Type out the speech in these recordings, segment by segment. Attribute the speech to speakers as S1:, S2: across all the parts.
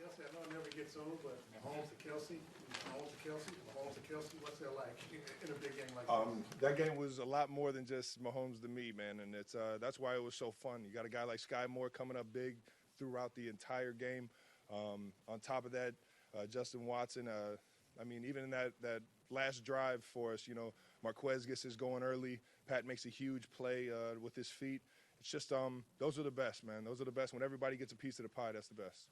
S1: Kelce, I know it never gets old, but Mahomes to Kelce, what's that like in a big game like this?
S2: That game was a lot more than just Mahomes to me, man, and that's why it was so fun. You got a guy like Sky Moore coming up big throughout the entire game. On top of that, Justin Watson. I mean, even in that last drive for us, Marquez gets his going early. Pat makes a huge play with his feet. It's just those are the best, man. Those are the best. When everybody gets a piece of the pie, that's the best.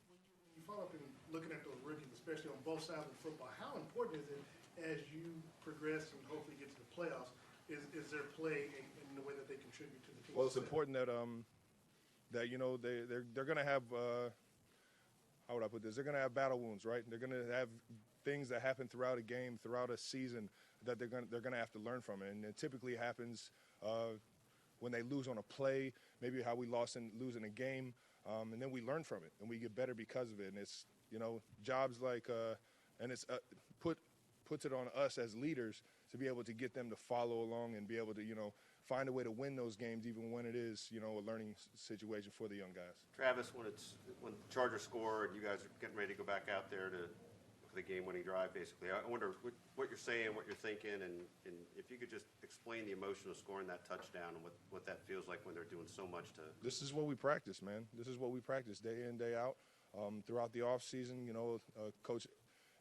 S1: You follow up in looking at those rookies, especially on both sides of the football. How important is it as you progress and hopefully get to the playoffs? Is their play in the way that they contribute to the team?
S2: Well, it's important that they're going to have how would I put this? They're going to have battle wounds, right? They're going to have things that happen throughout a game, throughout a season that they're going to have to learn from it. And it typically happens when they lose on a play, maybe how we lose in a game, and then we learn from it and we get better because of it. And it's jobs like and it's puts it on us as leaders to be able to get them to follow along and be able to find a way to win those games, even when it is a learning situation for the young guys.
S3: Travis, when the Chargers score and you guys are getting ready to go back out there for the game-winning drive, basically, I wonder what you're saying, what you're thinking, and if you could just explain the emotion of scoring that touchdown and what that feels like when they're doing so much to.
S2: This is what we practice, man. This is what we practice day in, day out. Throughout the off season, Coach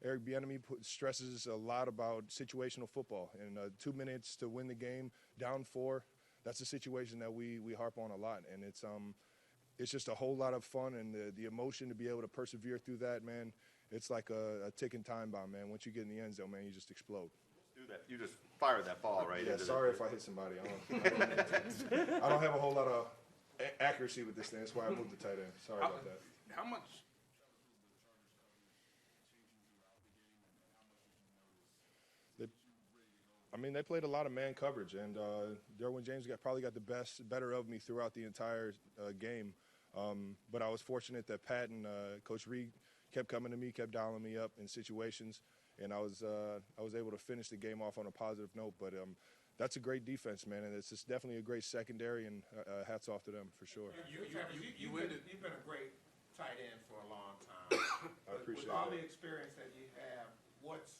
S2: Eric Bieniemy stresses a lot about situational football, and 2 minutes to win the game, down 4. That's a situation that we harp on a lot, and it's just a whole lot of fun, and the emotion to be able to persevere through that, man. It's like a ticking time bomb, man. Once you get in the end zone, man, you just explode.
S3: Do that. You just fired that ball right.
S2: Yeah, sorry if I hit somebody. I don't have a whole lot of accuracy with this thing. That's why I moved the tight end. Sorry about that.
S4: How much?
S2: They played a lot of man coverage, and Derwin James probably got the better of me throughout the entire game. But I was fortunate that Pat and Coach Reed kept coming to me, kept dialing me up in situations, and I was able to finish the game off on a positive note. But that's a great defense, man, and it's just definitely a great secondary, and hats off to them for sure.
S4: You've been a great tight end for a long time.
S2: I appreciate
S4: With all
S2: that.
S4: the experience that you have, what's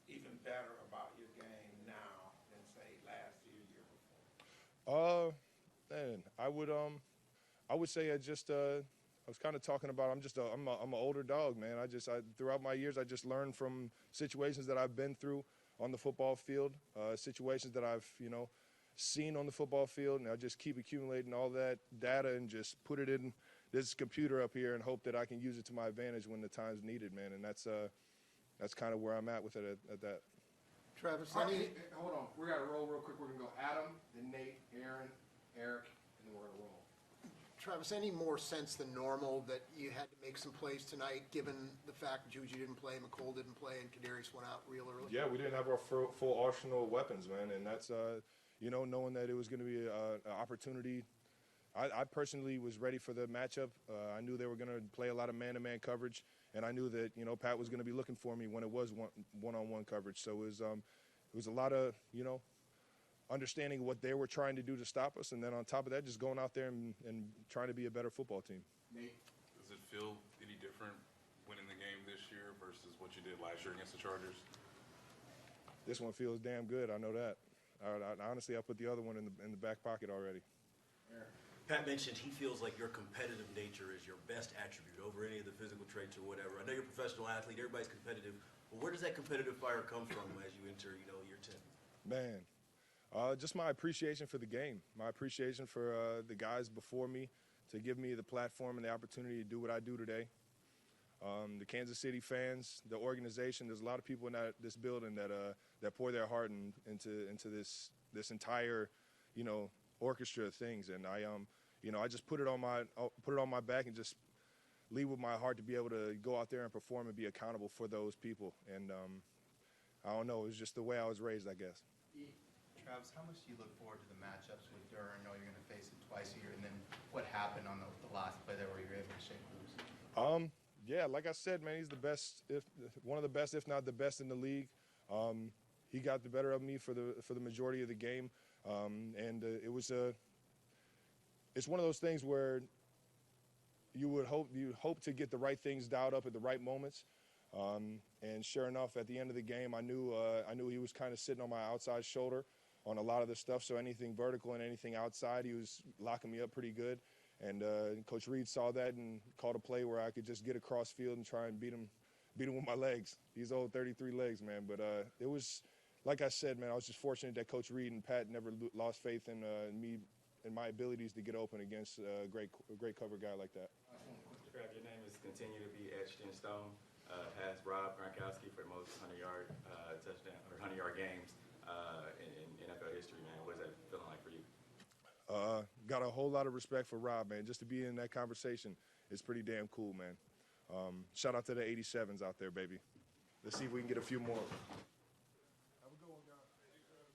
S4: even better about your game now than say last year before?
S2: Man, I would say I was kind of talking about I'm an older dog, man. Throughout my years I just learned from situations that I've been through on the football field, situations that I've seen on the football field, and I just keep accumulating all that data and just put it in this computer up here and hope that I can use it to my advantage when the time's needed, man. And that's kind of where I'm at with it at that.
S1: Travis,
S5: Hold on. We got to roll real quick. We're going to go Adam, then Nate, Aaron, Eric, and then we're going to roll.
S1: Travis, any more sense than normal that you had to make some plays tonight, given the fact Juju didn't play, McColl didn't play, and Kadarius went out real early?
S2: Yeah, we didn't have our full arsenal of weapons, man, and that's knowing that it was going to be an opportunity. I personally was ready for the matchup. I knew they were going to play a lot of man-to-man coverage, and I knew that Pat was going to be looking for me when it was one-on-one coverage. So it was a lot of understanding what they were trying to do to stop us, and then on top of that, just going out there and trying to be a better football team.
S5: Nate?
S4: Does it feel any different winning the game this year versus what you did last year against the Chargers?
S2: This one feels damn good. I know that. Honestly, I put the other one in the back pocket already.
S6: Pat mentioned he feels like your competitive nature is your best attribute over any of the physical traits or whatever. I know you're a professional athlete. Everybody's competitive. But where does that competitive fire come from as you enter, year 10?
S2: Man, just my appreciation for the game, my appreciation for the guys before me to give me the platform and the opportunity to do what I do today. The Kansas City fans, the organization, there's a lot of people in this building that pour their heart into this entire, orchestra of things, and I just put it on my back and just lead with my heart to be able to go out there and perform and be accountable for those people. And I don't know, it was just the way I was raised, I guess.
S7: Travis, how much do you look forward to the matchups with Durr? I know you're going to face it twice a year, and then what happened on the last play there where you were able to shake loose?
S2: Yeah, like I said, man, he's the best, one of the best, if not the best in the league. He got the better of me for the majority of the game, and it's one of those things where would hope to get the right things dialed up at the right moments. And sure enough, at the end of the game, I knew he was kind of sitting on my outside shoulder on a lot of the stuff. So anything vertical and anything outside, he was locking me up pretty good. And Coach Reed saw that and called a play where I could just get across field and try and beat him with my legs. He's old 33 legs, man. But it was, like I said, man, I was just fortunate that Coach Reed and Pat never lost faith in me and my abilities to get open against a great cover guy like that.
S8: Trav, your name is continue to be etched in stone. Past Rob Gronkowski for the most 100-yard touchdown or 100-yard games in NFL history, man. What is that feeling like for you?
S2: Got a whole lot of respect for Rob, man. Just to be in that conversation is pretty damn cool, man. Shout out to the 87s out there, baby. Let's see if we can get a few more.